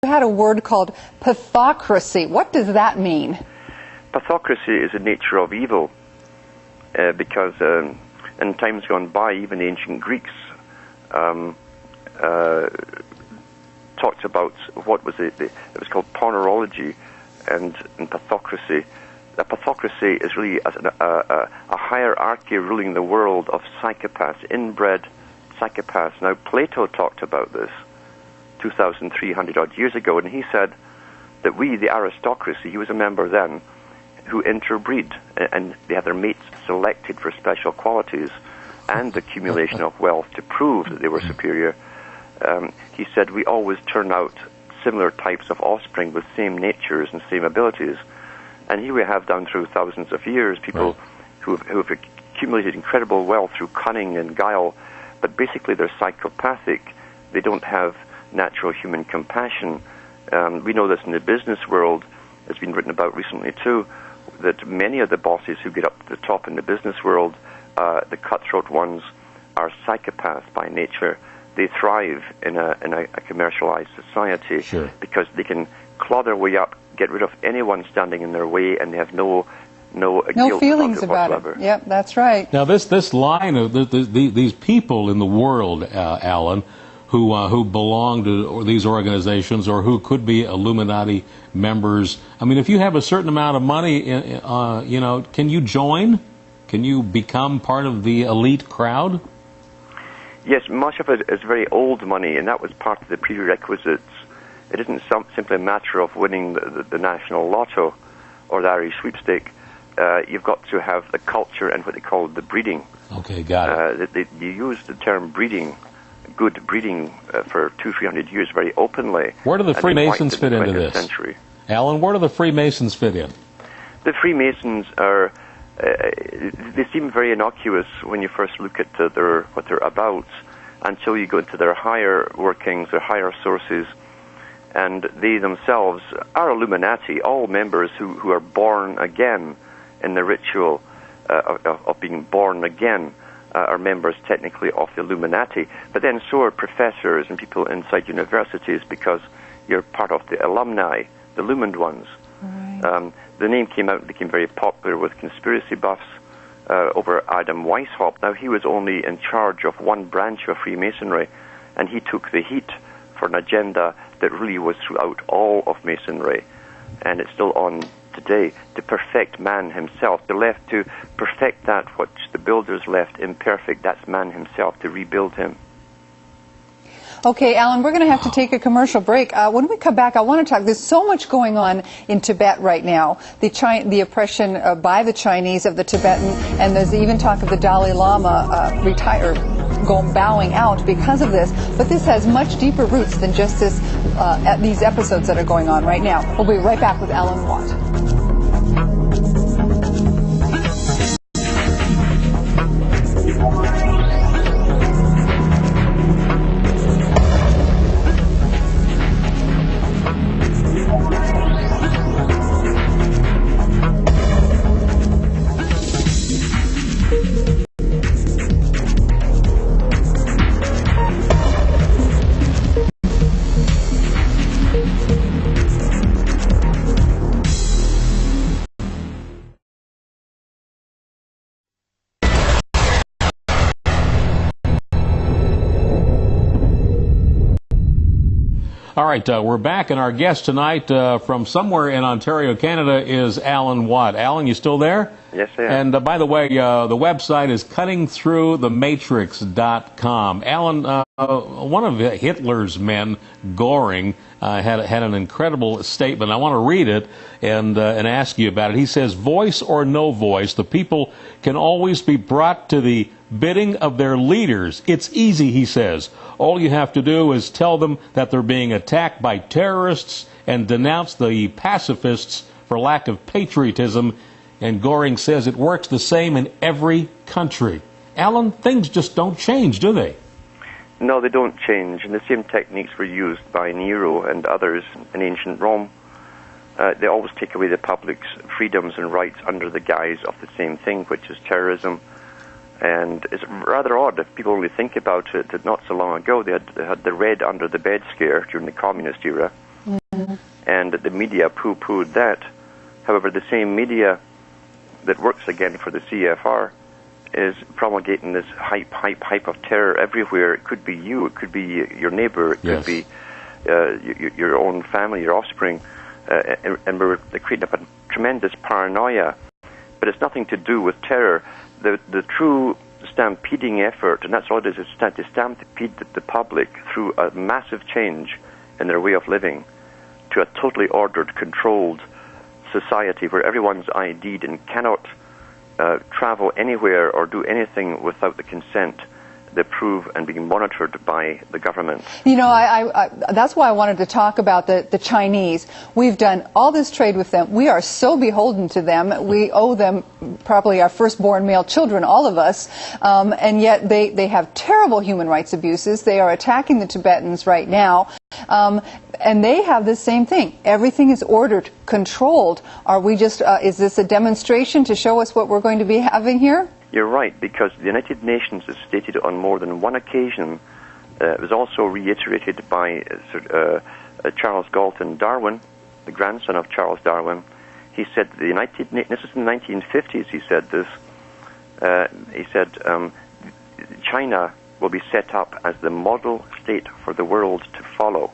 had a word called pathocracy. What does that mean? Pathocracy is the nature of evil, because in times gone by, even the ancient Greeks talked about what was it was called ponerology and pathocracy. Pathocracy is really a hierarchy ruling the world of psychopaths, inbred psychopaths. Now, Plato talked about this 2,300 odd years ago, and he said that we, the aristocracy, he was a member then, who interbreed, and they had their mates selected for special qualities and accumulation of wealth to prove that they were superior. He said we always turn out similar types of offspring with same natures and same abilities. And here we have, down through thousands of years, people who have accumulated incredible wealth through cunning and guile, but basically they're psychopathic. They don't have natural human compassion. We know this in the business world. It's been written about recently too, that many of the bosses who get up to the top in the business world, the cutthroat ones, are psychopaths by nature. They thrive in a commercialized society because they can claw their way up, get rid of anyone standing in their way, and they have no guilt feelings about it. Yep, that's right. Now, this line of these people in the world, Alan, who belong to these organizations or who could be Illuminati members. I mean, if you have a certain amount of money, can you join? Can you become part of the elite crowd? Yes, much of it is very old money, and that was part of the prerequisites. It isn't simply a matter of winning the national lotto or the Irish sweepstake. You've got to have the culture and what they call the breeding. Okay, got it. You use the term breeding, good breeding, for 200-300 years very openly. Where do the Freemasons fit into this? Century. Alan, where do the Freemasons fit in? The Freemasons are, they seem very innocuous when you first look at what they're about, until you go into their higher workings, their higher sources, and they themselves are Illuminati, all members who are born again in the ritual of being born again. Are members technically of the Illuminati, but then so are professors and people inside universities, because you're part of the alumni, the illumined ones. Right. The name came out and became very popular with conspiracy buffs over Adam Weishaupt. Now, he was only in charge of one branch of Freemasonry, and he took the heat for an agenda that really was throughout all of Masonry, and it's still on today, to perfect man himself. They're left to perfect that which the builders left imperfect. That's man himself, to rebuild him. Okay, Alan, we're going to have to take a commercial break. When we come back, I want to talk. There's so much going on in Tibet right now. The oppression by the Chinese of the Tibetan, and there's even talk of the Dalai Lama bowing out because of this. But this has much deeper roots than just these episodes that are going on right now. We'll be right back with Alan Watt. All right, we're back, and our guest tonight from somewhere in Ontario, Canada, is Alan Watt. Alan, you still there? Yes, I am. And by the way, the website is cuttingthroughthematrix.com. Alan, one of Hitler's men, Goring, had an incredible statement. I want to read it and ask you about it. He says, "Voice or no voice, the people can always be brought to the bidding of their leaders. It's easy," he says. "All you have to do is tell them that they're being attacked by terrorists and denounce the pacifists for lack of patriotism." And Goring says it works the same in every country. Alan, things just don't change, do they? No, they don't change. And the same techniques were used by Nero and others in ancient Rome. They always take away the public's freedoms and rights under the guise of the same thing, which is terrorism. And it's rather odd, if people really think about it, that not so long ago they had the red under the bed scare during the communist era. and the media poo-pooed that. However, the same media that works again for the CFR is promulgating this hype of terror everywhere. It could be you, it could be your neighbor, it could be your own family, your offspring, and we're creating up a tremendous paranoia. But it's nothing to do with terror. The true stampeding effort, and that's all it is to stampede the public through a massive change in their way of living to a totally ordered, controlled society where everyone's ID'd and cannot travel anywhere or do anything without the consent, the approve, and being monitored by the government. You know, that's why I wanted to talk about the Chinese. We've done all this trade with them. We are so beholden to them. We owe them probably our firstborn male children, all of us, and yet they have terrible human rights abuses. They are attacking the Tibetans right now. And they have the same thing. Everything is ordered, controlled. Are we just, is this a demonstration to show us what we're going to be having here? You're right, because the United Nations has stated on more than one occasion, it was also reiterated by Charles Galton Darwin, the grandson of Charles Darwin. He said, this is in the 1950s, he said this, he said, China will be set up as the model state for the world to follow.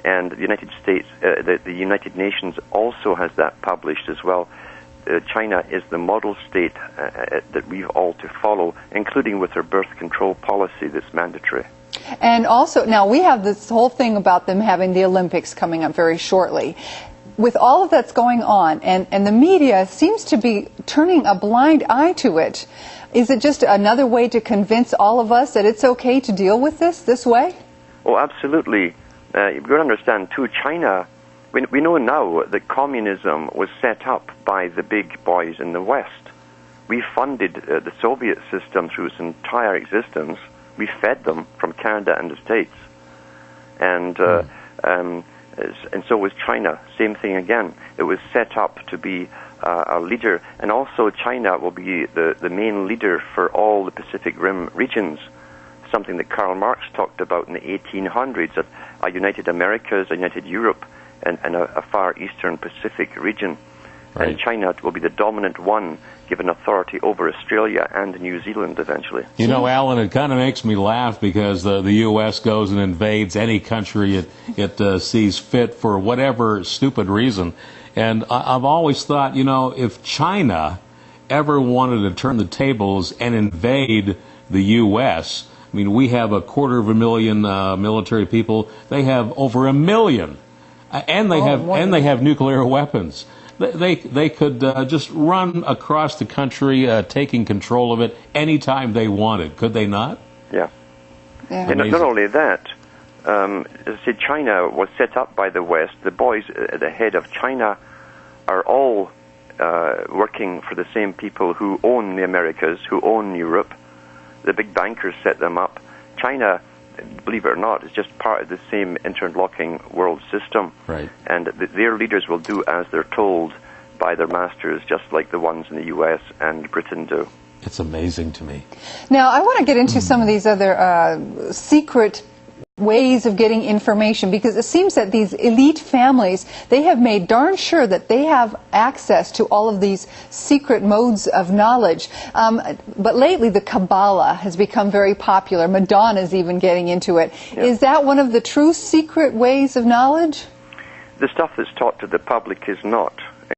And the United States, the United Nations also has that published as well. China is the model state that we've all to follow, including with their birth control policy that's mandatory. And also, now we have this whole thing about them having the Olympics coming up very shortly. With all of that's going on, and the media seems to be turning a blind eye to it, is it just another way to convince all of us that it's okay to deal with this way? Oh, absolutely. You've got to understand, too, China, we know now that communism was set up by the big boys in the West. We funded the Soviet system through its entire existence. We fed them from Canada and the States. And so was China. Same thing again. It was set up to be a leader. And also China will be the main leader for all the Pacific Rim regions, something that Karl Marx talked about in the 1800s, a united Americas, a united Europe, and a far eastern Pacific region. Right. And China will be the dominant one, given authority over Australia and New Zealand eventually. You know, Alan, it kind of makes me laugh because the U.S. goes and invades any country it sees fit for whatever stupid reason. And I've always thought, you know, if China ever wanted to turn the tables and invade the U.S., I mean, we have 250,000 military people. They have over 1 million. And they have nuclear weapons. They could just run across the country, taking control of it anytime they wanted. Could they not? Yeah. And not only that, as I said, China was set up by the West. The boys at the head of China are all working for the same people who own the Americas, who own Europe. The big bankers set them up. China, believe it or not, is just part of the same interlocking world system. Right. And their leaders will do as they're told by their masters, just like the ones in the U.S. and Britain do. It's amazing to me. Now, I want to get into some of these other secret ways of getting information, because it seems that these elite families, they have made darn sure that they have access to all of these secret modes of knowledge. But lately the Kabbalah has become very popular. Madonna's even getting into it. Yeah. Is that one of the true secret ways of knowledge? The stuff that's taught to the public is not.